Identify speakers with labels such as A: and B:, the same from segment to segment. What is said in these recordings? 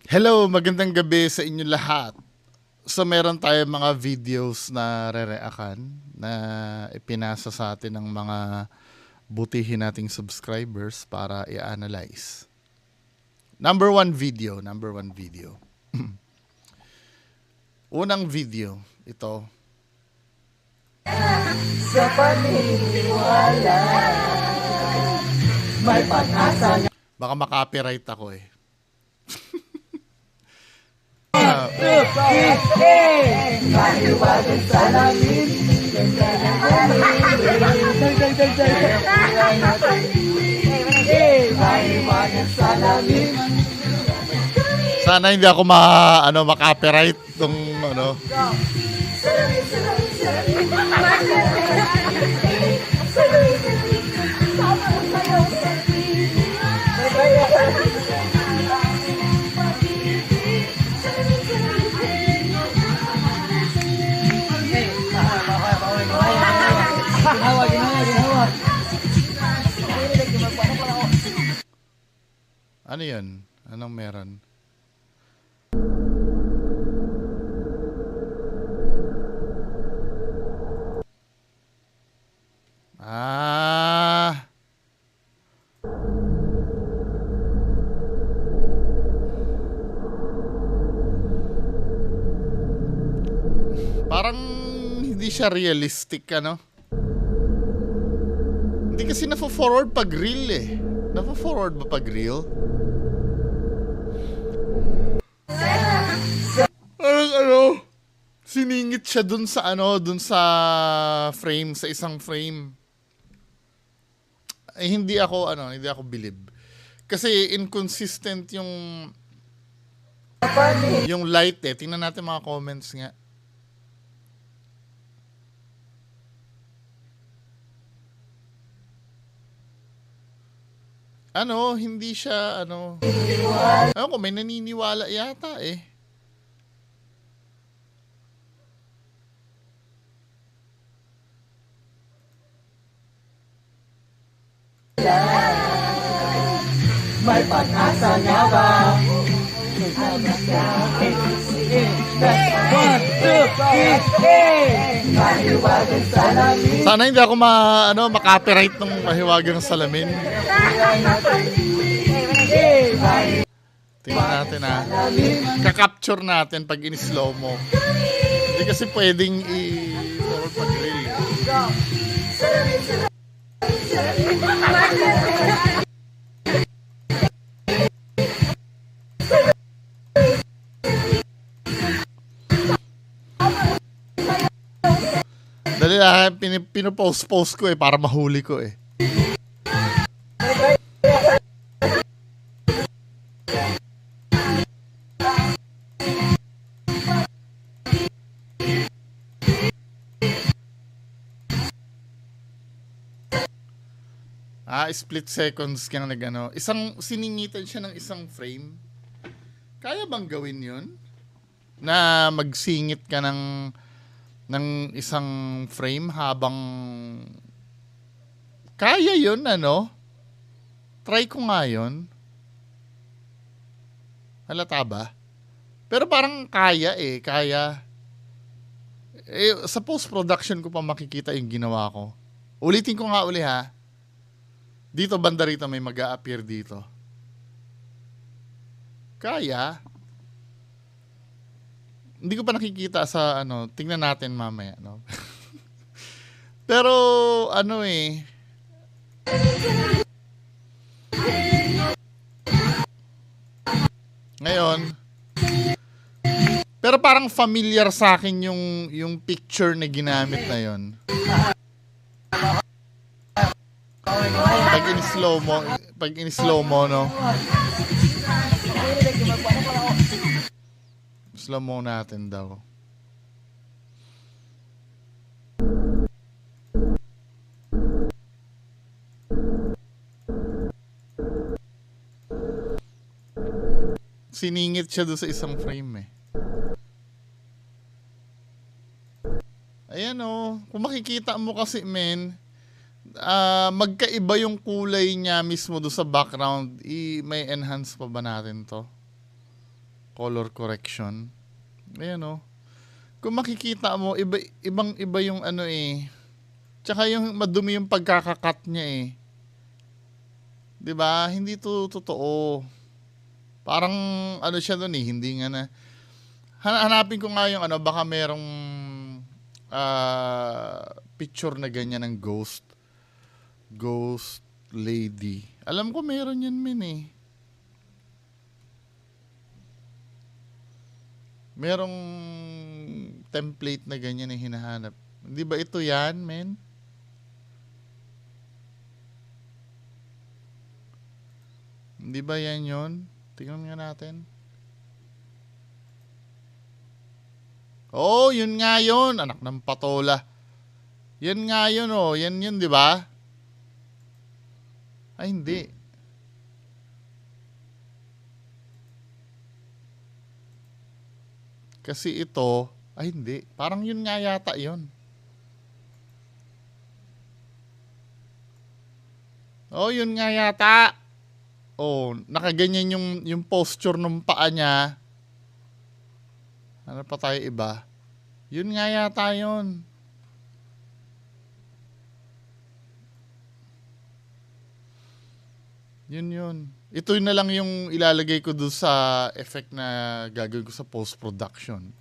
A: Hello, magandang gabi sa inyo lahat. So meron tayong mga videos na re-reakan na ipinasa sa atin ng mga butihin nating subscribers para i-analyze. Number one video. Unang video, ito.
B: Sa paniniwala may pag-asa na
A: Baka makopyright ako eh.
B: mahiwagan sa lamin. Mahiwagan sa lamin.
A: Sana hindi ako makopyright tong ano.
B: Ginawa.
A: Ano 'yun? Anong meron? Ah. Parang hindi siya realistic ano. Hindi kasi na-forward pag reel eh. Na-forward ba pag reel? Ano? Siningit siya dun sa frame, sa isang frame. Eh, hindi ako believe. Kasi inconsistent yung light eh. Tingnan natin mga comments nga. Hindi siya Ano ko, may naniniwala yata eh.
B: May pag-asa nga ba? 1, 2, 3, mahiwagan sa lamin.
A: Sana hindi ako makopyright ng mahiwagang salamin. Tingnan natin Ka-capture natin pag in-slow mo. Hindi kasi pwedeng i-forward pag reel. Dali pinopost ko eh para mahuli ko eh. Split seconds ka na siningitan siya ng isang frame. Kaya bang gawin yun? Na magsingit ka ng isang frame habang kaya yun Try ko nga yun. Halata ba? Pero parang kaya. Sa post-production ko pa makikita yung ginawa ko. Ulitin ko nga uli ha. Dito banda rito may mag-a-appear dito. Kaya. Hindi ko pa nakikita sa tingnan natin mamaya, no? Pero Ngayon, pero parang familiar sa akin yung picture na ginamit na yon. Pag in-slow mo, no? Slow mo natin daw. Siningit siya doon sa isang frame eh. Ayan kung makikita mo kasi magkaiba yung kulay niya mismo doon sa background. May enhance pa ba natin to? color correction. Ayan o. Kung makikita mo, ibang-iba yung ano eh. Tsaka yung madumi yung pagkakakat niya eh. 'Di ba? Hindi to totoo. Parang ano siya doon eh, hindi nga na. Hanapin ko nga yung ano, baka merong picture na ganyan ng ghost lady. Alam ko meron yan eh. Merong template na ganyan na hinahanap. Hindi ba ito yan, men? Hindi ba yan yun? Tingnan nga natin. Oh, yun nga yun. Anak ng patola. Yan nga yun, oh. Yan yun, di ba? Ay, hindi. Kasi ito, ay hindi. Parang yun nga yata yun. Oh, yun nga yata. Oh, nakaganyan yung posture ng paa niya. Ano pa tayo iba? Yun nga yata yun. Yun. Ito na lang yung ilalagay ko doon sa effect na gagawin ko sa post-production.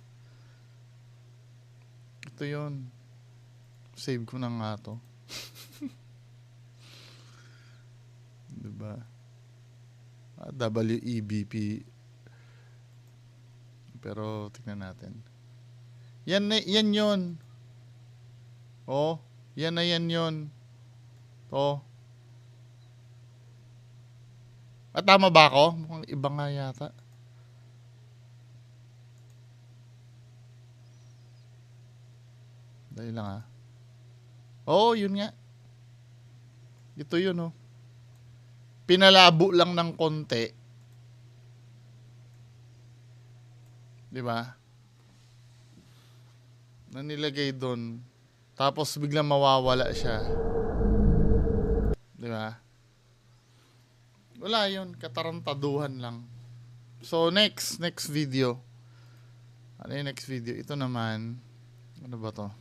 A: Ito yun. Save ko na nga to. Diba? WEBP. Pero tingnan natin. Yan yun. Oh, yan yun. Oh. At tama ba ako? Mukhang iba nga yata. Dahil lang ah. Oh, yun nga. Ito yun oh. Pinalabo lang ng konti. Di ba? Na nilagay doon. Tapos biglang mawawala siya. Di ba? Wala yun. Katarantaduhan lang. So, next video. Ano yung next video? Ito naman. Ano ba to?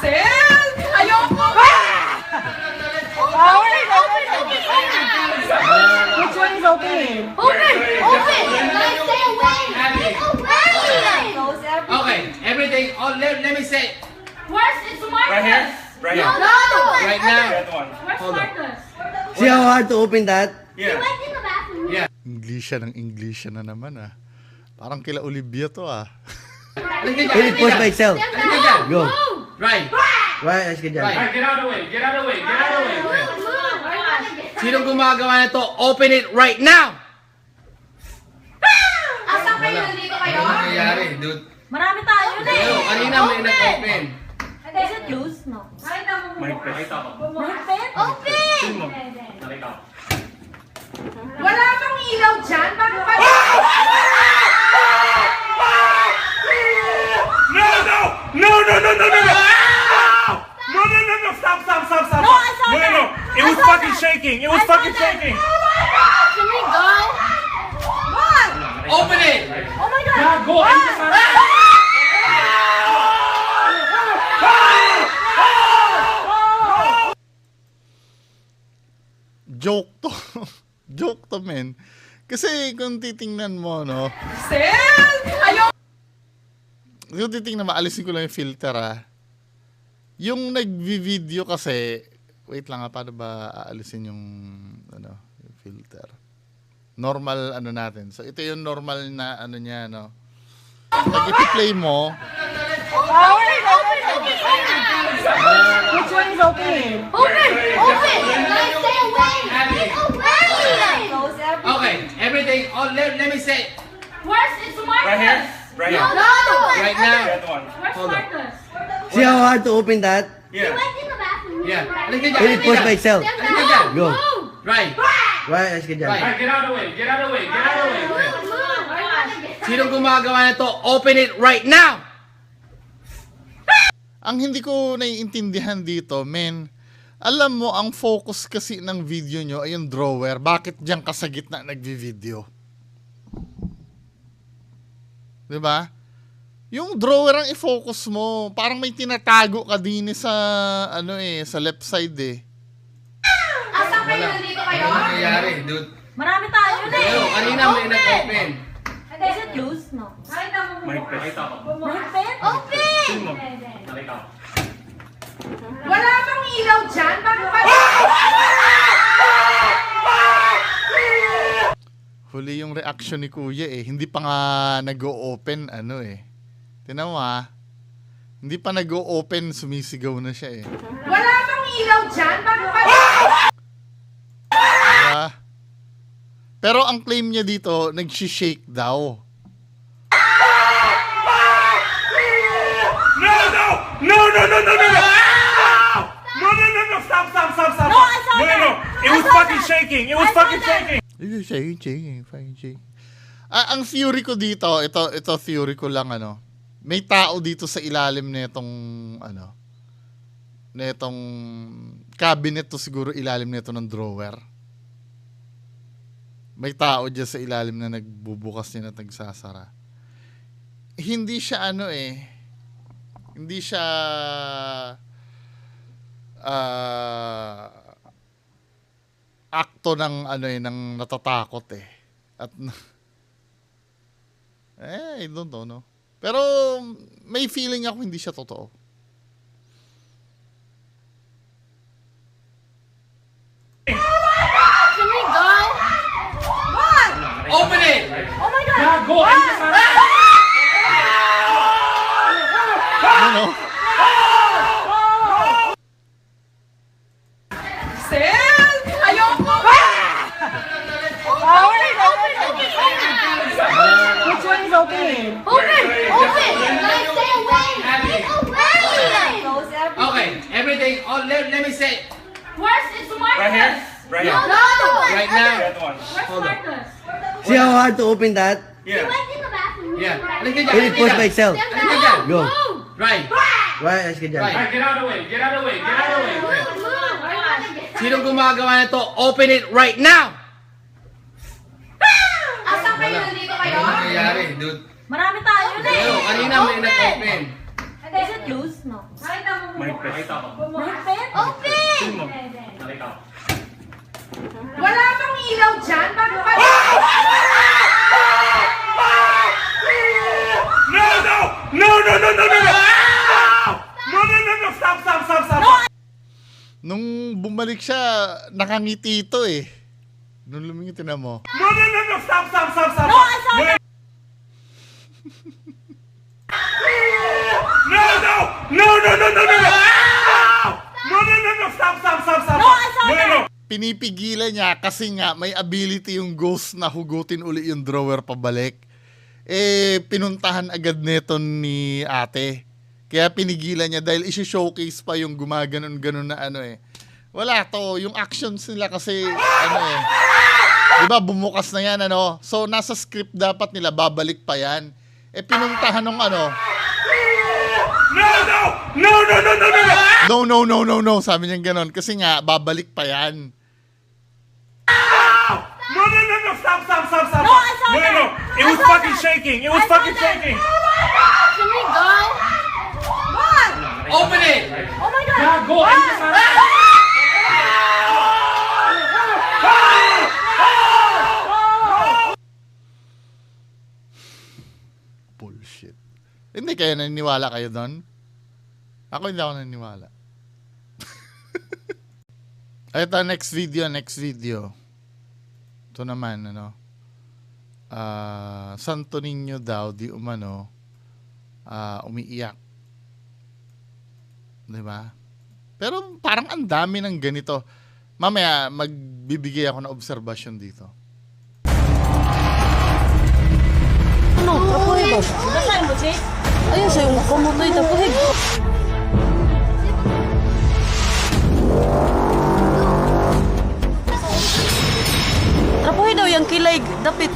C: Sel! Ayoko!
B: Which one is open?
D: Open! Guys, stay away! Stay away!
E: Okay, everything. Oh, let me say.
D: Where's it's Marcus?
F: Right here? Right here.
D: No!
E: Right now.
F: That one.
D: Where's
E: Hold on.
D: Marcus?
B: See how hard to open that?
D: He
F: Yeah.
D: went in the bathroom.
E: Yeah.
A: English na naman ah. Parang kila Olivia to ah.
B: Can it push by itself? Go.
E: Right.
B: Right, let's get down.
E: Right.
F: Get out of the way. Get out of the way. Get out of the way.
E: Sinong gumagawa nito? Open it right now.
D: Asan kayo? Nandito kayo?
E: Ano nangyayari, dude?
D: Marami tayo na
E: Pero, kanina may nag-open.
D: Is it loose? No.
F: Mahigpit.
D: Open!
C: Wala bang ilaw dyan? Bakit ba?
F: No! No! No! No! No! No! No! No! No! No! No! Stop! Stop! Stop! Stop!
D: No, I saw
F: No! No! No!
D: that.
F: It
D: I
F: was
D: saw
F: fucking
D: that.
F: shaking. It was
D: I saw
F: fucking
D: that.
F: shaking.
D: Can we go? What?
E: Open it!
D: Oh my god!
F: Go!
A: Joke to. Joke to, men. Kasi kung titingnan mo, no?
C: Sel! Ayoko!
A: Kung titingnan, maalisin ko lang yung filter, ah. Yung nag-video kasi, wait lang, paano ba aalisin yung, ano, yung filter? Normal, ano natin. So, ito yung normal na, ano niya, no? Pag iti-play mo,
B: Which one is open?
D: Open! Guys, stay away! Away!
E: Okay, everything. Oh, let me say.
D: Where's it's Marcus?
F: Right here. Right here.
D: No!
E: Right now.
F: That one.
D: Where's
E: Hold on.
D: Marcus?
B: See how hard to open that?
D: He
F: Yeah.
D: went in the bathroom.
E: Yeah.
B: Can it push by itself?
E: Go.
B: Go.
E: Right.
B: Why? Alas ka dyan.
E: Right.
F: Get out of the way. Get out of the way. Get out of the way.
E: Sinong gumagawa nito? Open it right now!
A: Ang hindi ko naiintindihan dito, men, alam mo, ang focus kasi ng video nyo ay yung drawer. Bakit diyan ka sa gitna nagvi-video? Diba? Yung drawer ang i-focus mo. Parang may tinatago ka din sa, sa left side eh.
C: Asan kayo? Nandito kayo?
E: Ano nangyayari, dude?
D: Marami tayo na
E: Pero,
D: eh.
E: kanina may nag-open.
D: Is it loose? No.
C: Nakita mo mo.
F: Nakita ko.
D: Mahigpit? Open!
F: Tingin mo. Nakita ko.
C: Wala bang ilaw dyan? Bakit ba?
A: Huli yung reaction ni Kuya eh. Hindi pa nga nag-o-open, Tinan mo ha. Hindi pa nag-o-open, sumisigaw na siya eh.
C: Wala bang ilaw dyan? Bakit ba?
A: Diba? Pero ang claim niya dito, nag-shake daw.
F: No, no! No, no, no, no, no! No, no, no, no! Stop, stop, stop, stop!
D: No, I saw
F: no,
D: that.
F: no! It was fucking shaking! It was fucking shaking!
A: Ang theory ko dito, ito theory ko lang may tao dito sa ilalim nitong netong cabinet to, siguro ilalim nito ng drawer. May tao diyan sa ilalim na nagbubukas niya at nagsasara. Hindi siya hindi siya akto ng ng natatakot eh. At I don't know, no. Pero may feeling ako hindi siya totoo.
D: Can we go?
E: Open it!
D: Oh my God!
F: Gago! Ay, nasara!
A: Ano?
C: Sel! Ayoko! Which one is open?
D: Open! Open! Guys, stay away! Stay away!
E: Okay, everything, let me say,
D: Where's it's Marcus?
F: Right here? Right
D: No,
F: here.
D: no!
E: right now.
F: That one.
D: Where's
E: Hold on.
D: Marcus?
B: See how hard to open that?
D: He
F: Yeah.
D: went in the bathroom.
E: Yeah.
D: Right.
E: Halika
B: Will
E: dyan,
B: it push by itself?
D: Stand
E: Halika
D: down.
E: dyan.
B: Go.
D: Move!
E: Right.
B: Why? Alas ka dyan.
E: Right.
F: Alright, get out of the way. Get out of the way. Get out of the way.
D: Move! Move!
E: Sinong gumagawa nito? Open it right now!
C: Asan kayo? Nandito kayo?
E: Ano nangyayari, dude?
D: Marami tayo na eh.
E: Pero, kanina may nag-open.
D: Is it loose? No.
C: Nakita mo mo.
F: Nakita ko.
D: Mahigpit? Open!
F: Tingin mo. Nakita ko.
C: Wala bang ilaw dyan? Bakit ba?
F: No, no! No, no, no, no, no! No, no, no, no! Stop, stop, stop, stop!
A: Nung bumalik siya, nakangiti ito eh. Nung lumingiti na mo.
F: No, no, no, no! Stop, stop, stop, stop!
D: No, I saw that.
F: No, no! No, no, no, no, no! No, no, no, no! Stop, stop, stop, stop!
D: No, I saw
F: No, no,
D: that.
F: no!
A: Pinipigilan niya kasi nga may ability yung ghost na hugutin uli yung drawer pabalik. Pinuntahan agad neto ni ate. Kaya pinigilan niya dahil isi-showcase pa yung gumaganon-ganon na Wala to, yung actions nila kasi diba bumukas na yan So nasa script dapat nila babalik pa yan. Pinuntahan ng
F: No, no! No, no, no, no, no!
A: No, sabi niya ganon. Kasi nga, babalik pa yan.
F: No, no, no, no! Stop, stop, stop, stop!
D: No, I saw
F: No, no, no!
D: that.
F: It
D: I
F: was
D: saw
F: fucking
D: that.
F: shaking! It was
D: I saw
F: fucking
D: that.
F: shaking!
D: Can we go?
E: Open it!
D: Oh my God!
F: Gago! Ay, nasara!
A: Bullshit. Hindi kayo naniniwala kayo doon? Ako hindi ako naniniwala. Ito, next video. Ito naman, Santo Niño daw, di umano, umiiyak. Diba? Pero parang ang dami ng ganito. Mamaya, magbibigay ako ng obserbasyon dito.
G: Ano? Tapuhig ba? Nasaan mo, Che? Ayun sa'yo, kumutoy tapuhig. yung kilay, dapit.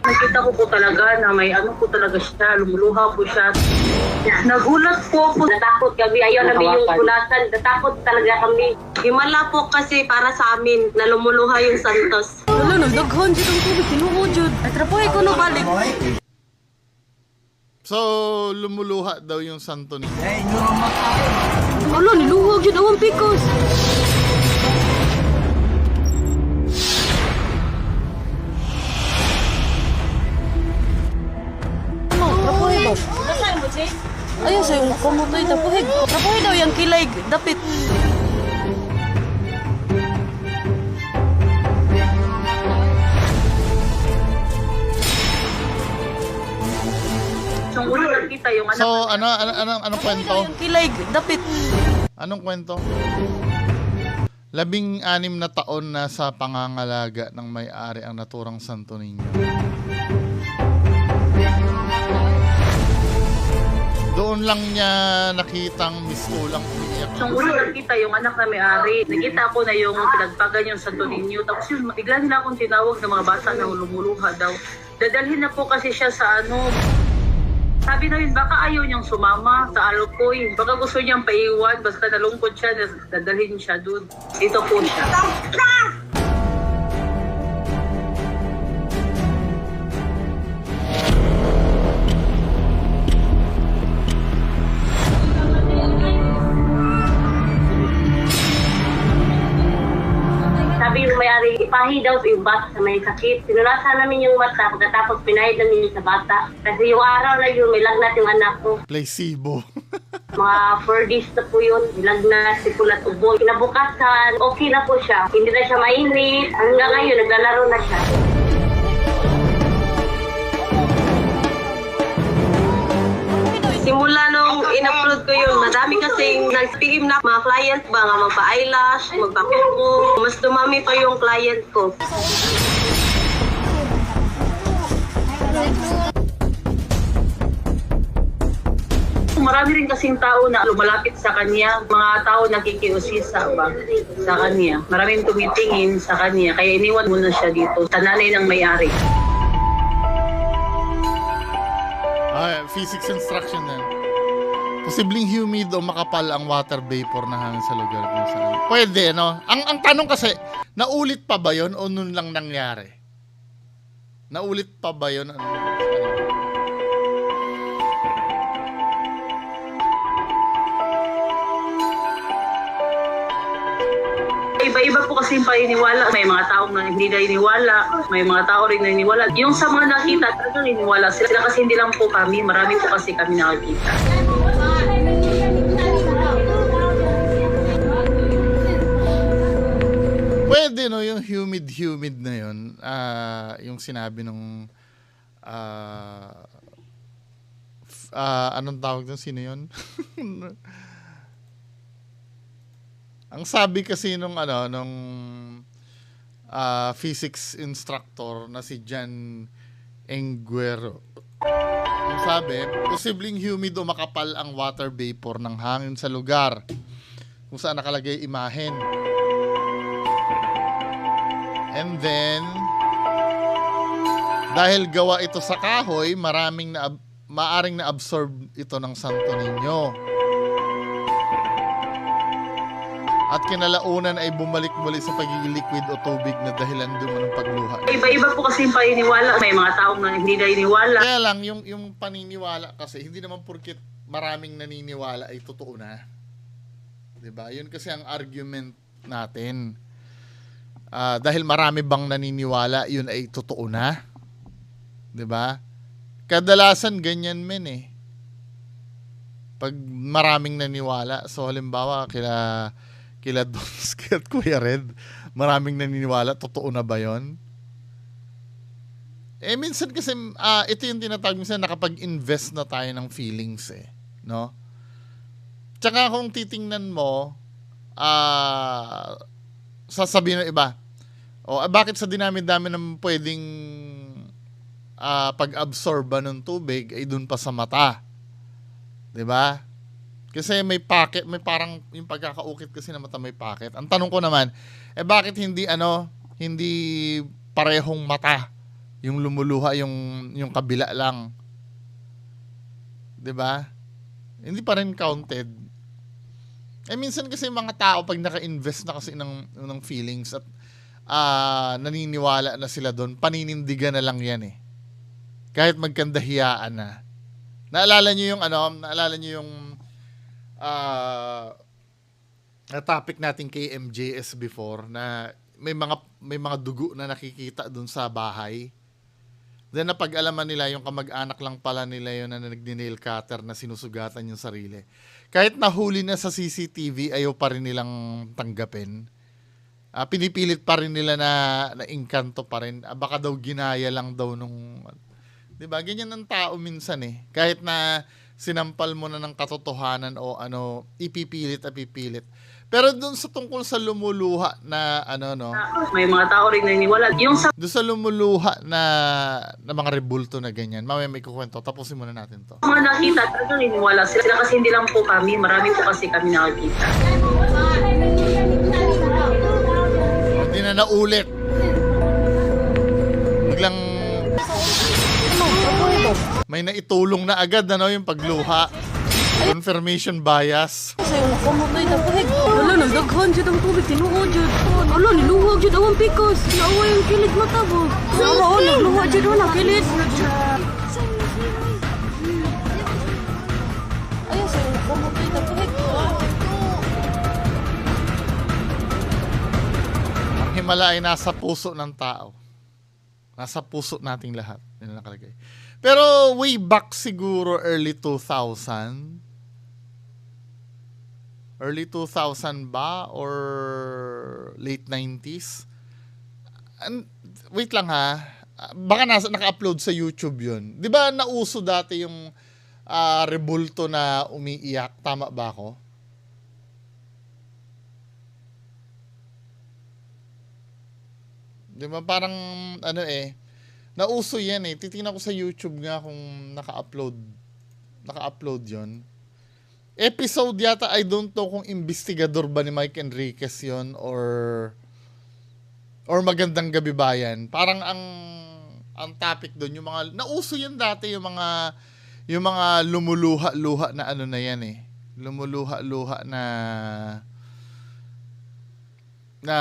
H: Nakita ko po talaga na may ano po talaga siya, lumuluha po siya. Nagulat po ako.
I: Natakot kami, ayaw namin yung pulasan. Natakot talaga kami. Himala po kasi para sa amin na lumuluha yung santos.
G: Wala, nagdaghan dito ang tubig, tinuod yun. At rapoy ko no balik.
A: So, lumuluha daw yung santo ninyo.
G: Wala, niluwag yun, awang pikos. Rapoy ba?
D: Nasaan mo, Che?
G: Ayun sa yung kamutoy, tapuhig. Rapoy daw yung kilay, dapit.
H: So, una nakita yung anak.
A: So, anong kwento?
G: Yung kilay, dapit.
A: Anong kwento? 16 na taon na sa pangangalaga ng may-ari ang naturang santo ninyo. Doon lang niya nakitang mistulang umiyak.
H: So, una nakita yung anak na may-ari. Nakita ko na yung pinagpagan yung Santo Niño. Tapos yun, bigla nila akong tinawag ng mga bata na lumuluha daw. Dadalhin na po kasi siya sa ano. Sabi na yun, baka ayaw niyang sumama sa Alcoy. Baka gusto niyang paiwan. Basta nalungkot siya, dadalhin siya doon. Dito po siya.
I: Sabi yung may-ari, ipahi daw yung bata sa may sakit. Sinulasan namin yung mata, pagkatapos pinahid namin yung sa bata. Kasi yung araw na yun, may lagnat yung anak ko.
A: Placebo.
I: Mga 4 days na po yun, lagnat, sipulat, ubo. Kinabukasan, okay na po siya. Hindi na siya mainit. Hanggang ngayon, naglalaro na siya. Simula nung in-upload ko yun, madami kasing nag-PM na mga client ba nga magpa-eyelash, magpa-kuko. Mas dumami pa yung client ko.
H: Marami rin kasing tao na lumalapit sa kanya. Mga tao nakikiusisa ba sa kanya. Maraming tumitingin sa kanya. Kaya iniwan muna siya dito sa nanay ng may-ari.
A: Physics instruction na. Posibleng humid o makapal ang water vapor na hangin sa lugar kung saan. Pwede, no? Ang tanong kasi, naulit pa ba yon o nun lang nangyari? Naulit pa ba yon?
H: Iba-iba po kasi yung paniniwala. May mga taong na hindi naniniwala. May mga tao rin naniniwala. Yung sa mga nakita, talagang naniniwala sila kasi hindi lang po kami. Marami po kasi kami nakakita.
A: Pwede, no? Yung humid na yun. Yung sinabi nung anong tawag doon? Sino yun? Ang sabi kasi nung physics instructor na si Jan Enguero. Ang sabi, posibleng humid o makapal ang water vapor ng hangin sa lugar kung saan nakalagay imahen. And then, dahil gawa ito sa kahoy, maaring na-absorb ito ng Santo Niño. At kinalaunan ay bumalik muli sa pagiging liquid o tubig na dahilan doon ng pagluha.
H: Iba-iba po kasi yung paniniwala. May mga taong na hindi naniniwala.
A: Kaya lang, yung paniniwala kasi, hindi naman porket maraming naniniwala ay totoo na. Diba? Yun kasi ang argument natin. Dahil marami bang naniniwala, yun ay totoo na. Diba? Kadalasan ganyan men eh. Pag maraming naniwala, so halimbawa kila Donski at Kuya Red, maraming naniniwala, totoo na ba yun? Minsan kasi, ito yung tinatawag minsan, nakapag-invest na tayo ng feelings eh. No? Tsaka kung titingnan mo, sasabihin ng iba, bakit sa dinami-dami ng pwedeng pag-absorba ng tubig ay dun pa sa mata? 'Di ba? Kasi may parang yung pagkakaukit kasi ng mata may pocket. Ang tanong ko naman, bakit hindi hindi parehong mata yung lumuluha, yung kabila lang. 'Di ba? Hindi pa rin counted. Minsan kasi mga tao pag naka-invest na kasi ng feelings at naniniwala na sila doon, paninindigan na lang yan eh. Kahit magkandahiyaan na. Naalala niyo yung na topic natin kay MJS before na may mga dugo na nakikita doon sa bahay. Then napag-alaman nila yung kamag-anak lang pala nila yun na nagni-nail cutter na sinusugatan yung sarili. Kahit nahuli na sa CCTV, ayaw pa rin nilang tanggapin. Pinipilit pa rin nila na engkanto pa rin. Baka daw ginaya lang daw nung... Diba? Ganyan ang tao minsan eh. Kahit na sinampal mo na ng katotohanan o ipipilit. Pero doon sa tungkol sa lumuluha na
H: May mga tao rin naniniwala. Yung sa
A: doon sa lumuluha na mga rebulto na ganyan. Mamaya may kukwento. Tapusin muna natin to.
H: mga nakita, talagang naniniwala sila kasi hindi lang po kami, marami po kasi kami nakakita.
A: Hindi na naulit. Biglang may naitulong na agad yung pagluha. Confirmation bias.
G: Sa'yo nakamutoy tapos wala nang daghan dyan ang tubig, tinuod dyan. Wala, niluwag dyan ang pikas. Naawa yung kilid mata mo. Naawa, nagluwa dyan ang kilid. Ayaw, sa'yo nakamutoy tapos
A: Ang himala ay nasa puso ng tao. Nasa puso nating lahat. Yan ang nakalagay. Pero way back siguro early 2000. Early 2000 ba? Or late 90s? Wait lang ha. Baka naka-upload sa YouTube yun. Di ba nauso dati yung rebulto na umiiyak? Tama ba ako? Di ba parang nauso yan eh. Titingnan ko sa YouTube nga kung naka-upload yun. Episode yata, I don't know kung investigador ba ni Mike Enriquez yun or Magandang Gabi Bayan. Parang ang topic doon, yung mga, nauso yan dati, yung mga lumuluha-luha na na yan eh. Lumuluha-luha na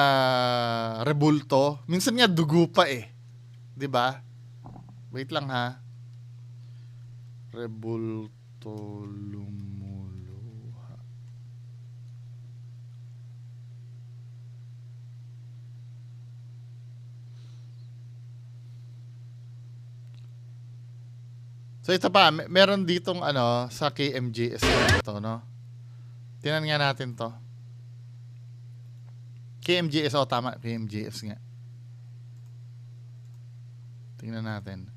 A: rebulto. Minsan nga dugo pa eh. 'Di ba? Wait lang ha. Rebulto lumuluha. So ito pa, meron ditong sa KMJS ito, no? Tingnan nga natin to. KMJS, tama, KMJS nga. Tingnan natin.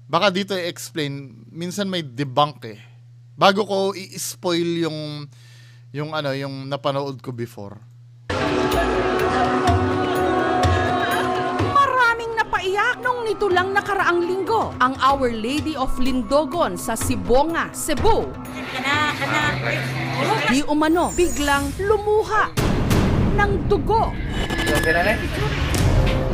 A: Baka dito i-explain, minsan may debunk eh. Bago ko i-spoil yung napanood ko before.
C: Maraming napaiyak nung nito lang nakaraang linggo ang Our Lady of Lindogon sa Sibonga, Cebu. Di umano, biglang lumuha ng dugo.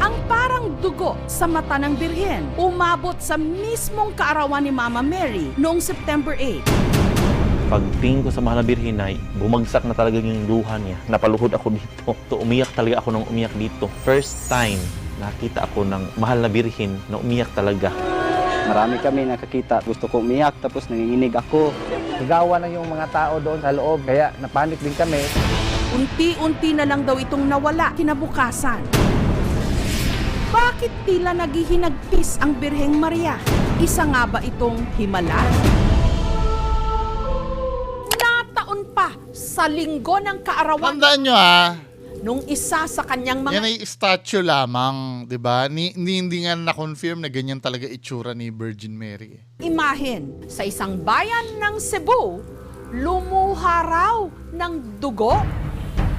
C: Ang parang dugo sa mata ng Birhen umabot sa mismong kaarawan ni Mama Mary noong September 8.
J: Pagtingin ko sa Mahal na Birhen ay bumagsak na talaga yung luha niya. Napaluhod ako dito. Umiyak talaga ako ng umiyak dito. First time nakita ako ng Mahal na Birhen na umiyak talaga.
K: Marami kami nakakita. Gusto ko umiyak tapos nanginginig ako.
E: Sigawan na yung mga tao doon sa loob kaya napanik din kami.
C: Unti-unti na lang daw itong nawala kinabukasan. Bakit tila naghihinagpis ang Birheng Maria? Isa nga ba itong himala? Nataon pa sa linggo ng kaarawan.
A: Tandaan nyo
C: Nung isa sa kanyang mga...
A: yan ay statue lamang, di ba? Hindi nga na-confirm na ganyan talaga itsura ni Virgin Mary.
C: Imahen sa isang bayan ng Cebu, lumuha raw ng dugo.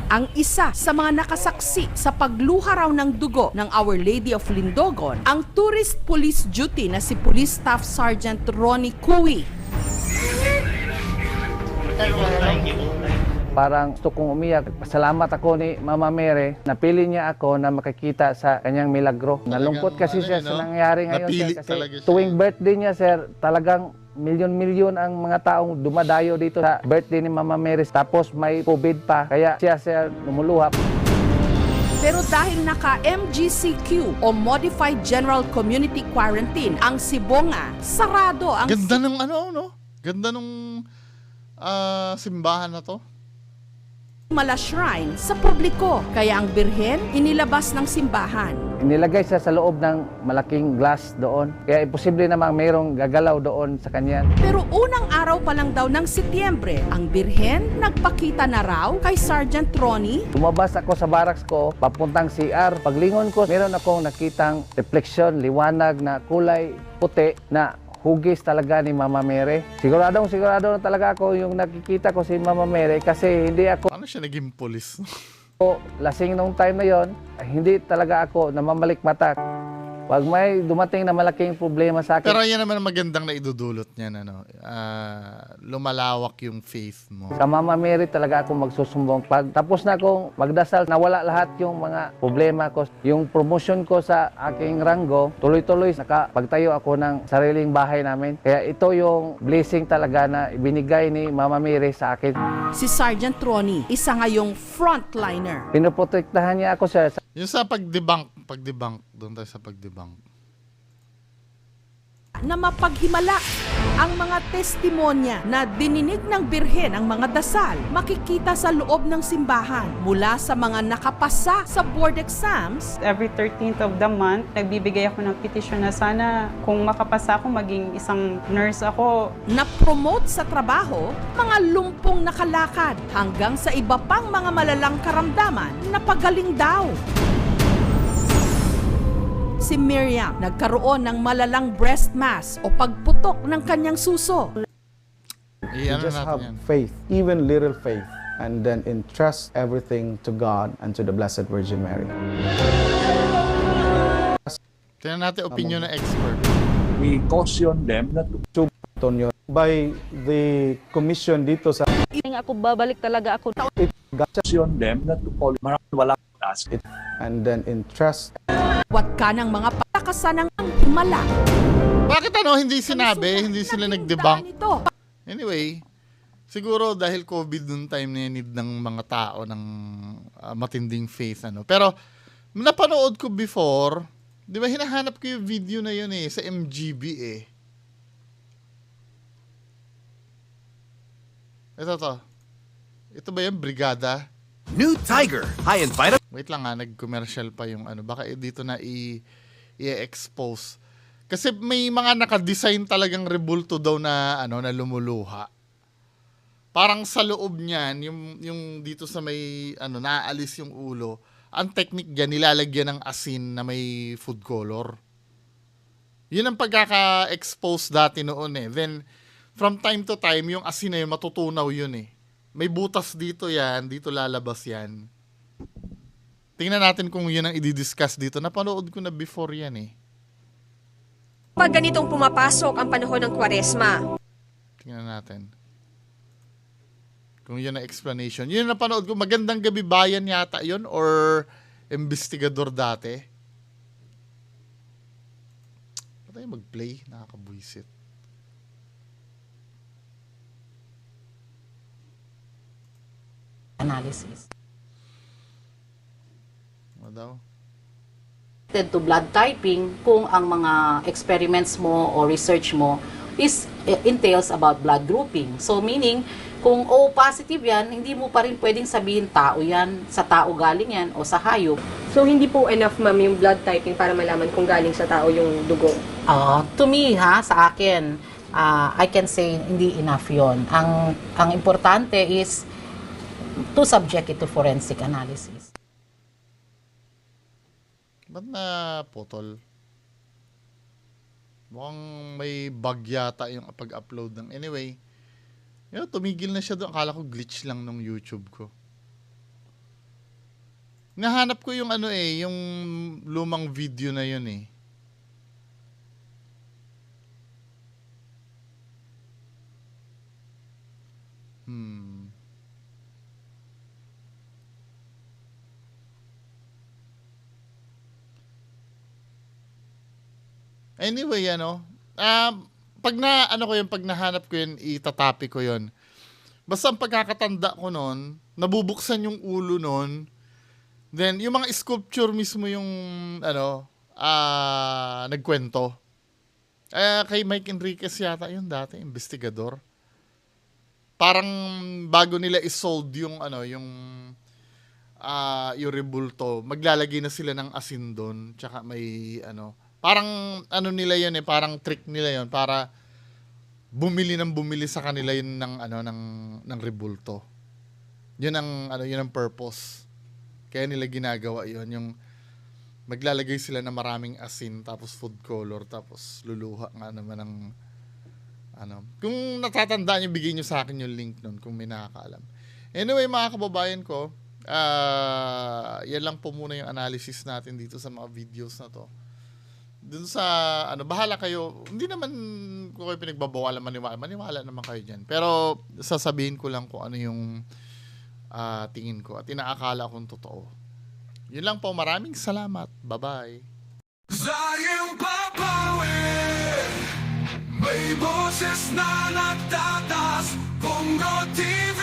C: Ang isa sa mga nakasaksi sa pagluha raw ng dugo ng Our Lady of Lindogon, ang tourist police duty na si Police Staff Sergeant Ronnie Cui.
K: parang gusto kong umiyak. Pasalamat ako ni Mama Mary. Napili niya ako na makikita sa kanyang milagro. Nalungkot kasi siya sa nangyari ngayon,
A: Napili
K: sir. Kasi
A: talaga siya.
K: tuwing birthday niya, sir, talagang milyon-milyon ang mga taong dumadayo dito sa birthday ni Mama Mary. Tapos may COVID pa. Kaya siya, sir, lumuluha.
C: Pero dahil naka-MGCQ o Modified General Community Quarantine ang Cebu nga, sarado ang
A: Ganda ng no? Ganda nung simbahan na to.
C: Mala Shrine sa publiko. Kaya ang birhen inilabas ng simbahan.
K: Inilagay siya sa loob ng malaking glass doon. Kaya imposible namang mayroong gagalaw doon sa kanya.
C: Pero unang araw pa lang daw ng Setyembre, ang birhen nagpakita na raw kay Sergeant Ronnie.
K: Lumabas ako sa barracks ko, papuntang CR. Paglingon ko, meron akong nakitang refleksyon, liwanag na kulay puti na hugis talaga ni Mama Mary. Sigurado na talaga ako yung nakikita ko si Mama Mary kasi hindi ako
A: Paano siya naging pulis?
K: lasing nung time na yon. Hindi talaga ako namamalik mata. Pag may dumating na malaking problema sa akin,
A: Pero yan naman ang magandang na idudulot niyan, lumalawak yung faith mo.
K: sa Mama Mary talaga ako magsusumbong. Pag tapos na akong magdasal, nawala lahat yung mga problema ko. Yung promotion ko sa aking ranggo, tuloy-tuloy nakapagtayo ako ng sariling bahay namin. Kaya ito yung blessing talaga na ibinigay ni Mama Mary sa akin.
C: Si Sergeant Ronnie, isa ngayong frontliner.
K: Pinoprotektahan niya ako, sir.
A: Yung sa pagdebunk, doon tayo sa pagdebunk.
C: Na mapaghimala ang mga testimonya na dininig ng birhen ang mga dasal, makikita sa loob ng simbahan mula sa mga nakapasa sa board exams.
L: Every 13th of the month, nagbibigay ako ng petition na sana kung makapasa ako, maging isang nurse ako.
C: Na-promote sa trabaho, mga lumpong nakalakad hanggang sa iba pang mga malalang karamdaman na pagaling daw. Si Miriam nagkaroon ng malalang breast mass o pagputok ng kanyang suso.
A: Iyan
M: Just
A: natin
M: have
A: yan.
M: faith, even little faith, and then entrust everything to God and to the Blessed Virgin Mary.
A: Tingnan natin opinion ng expert.
F: We caution them not to
M: Tonyo, by the commission dito sa
G: Ako babalik talaga ako.
F: caution them not to follow. Wala task.
M: and then entrust
C: Wat ka ng mga patakasan ng himala.
A: Bakit hindi sinabi? Hindi sila nag-debunk?
C: Ito.
A: Anyway, siguro dahil COVID noong time na need ng mga tao ng matinding faith. Pero napanood ko before, di ba hinahanap ko yung video na yun sa MGB Ito to. Ito ba yung Brigada?
N: New Tiger, high in vitamin.
A: Wait lang nag-commercial pa yung baka dito na i-expose. Kasi may mga naka-design talagang rebulto daw na na lumuluha. Parang sa loob niyan, yung dito sa may naaalis yung ulo, ang technique diyan nilalagyan ng asin na may food color. Yun ang pagkaka-expose dati noon Then from time to time yung asin na yun matutunaw yun May butas dito yan, dito lalabas yan. Tingnan natin kung yun ang i-discuss dito. Napanood ko na before yan
O: Pag ganitong pumapasok ang panahon ng Kwaresma.
A: Tingnan natin. Kung yun ang explanation. Yun ang napanood ko. Magandang Gabi Bayan yata yun or investigador dati. Ba't tayo mag-play? Nakakabwisit.
P: Analysis.
A: Ano daw?
P: To blood typing kung ang mga experiments mo o research mo entails about blood grouping. So meaning, kung O positive yan, hindi mo pa rin pwedeng sabihin tao yan, sa tao galing yan o sa hayop.
O: So hindi po enough, ma'am, yung blood typing para malaman kung galing sa tao yung dugo?
P: To me, sa akin, I can say hindi enough yon. Ang importante is to subject it to forensic analysis.
A: Ba't na putol? Mukhang may bug yata yung pag-upload ng... Anyway, tumigil na siya doon. Akala ko glitch lang nung YouTube ko. Nahanap ko yung yung lumang video na yun Anyway, pag nahanap ko yun, itatapi ko yun. Basta ang pagkakatanda ko nun, nabubuksan yung ulo nun, then yung mga sculpture mismo yung, nagkwento. Kay Mike Enriquez yata yun dati, investigador. Parang bago nila isold yung, yung rebulto, maglalagay na sila ng asin doon, tsaka may, parang, nila yun parang trick nila yun, para bumili sa kanila yun ng rebulto. Yun ang purpose. Kaya nila ginagawa yun, yung maglalagay sila ng maraming asin, tapos food color, tapos luluha nga naman ng, kung natatandaan nyo, bigay nyo sa akin yung link nun, kung may nakakaalam. Anyway, mga kababayan ko, yan lang po muna yung analysis natin dito sa mga videos na to. Dun sa, bahala kayo, hindi naman ko kayo pinagbabawalan maniwala naman kayo dyan. Pero, sasabihin ko lang kung ano yung tingin ko at inaakala kong totoo. Yun lang po, maraming salamat. Bye-bye.
F: Sayang papawin, may boses na nagtatas, Bongo TV,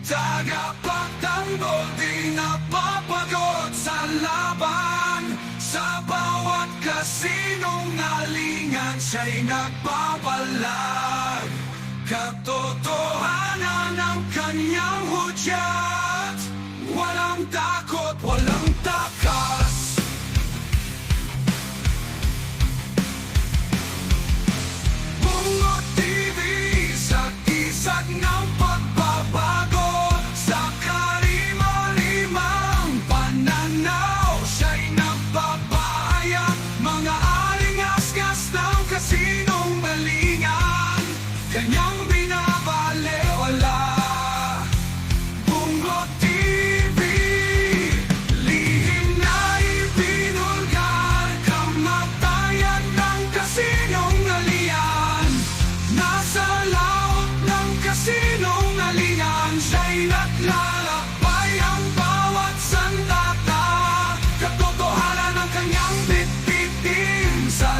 F: tagapagtanggol, di napapagod sa laban. Sa bawat kasinungalingan siya'y nagpapalag. Katotohanan ng kanyang hudyat, walang takot, walang takas. Bongo TV, sa-isag ng pagbabago, sa kalima-limang pananaw, siya'y nagpapahayag, mga alingas-gas ng kasinungalingan, kanyang binabalewala. Bongo TV, lihim na ibinulgar, kamatayan ng kasinungalingan. Nasa laot ng kasinungalingan, siya'y naglalakbay ang bawat sandata. Katotohanan ng kanyang bitbitin sa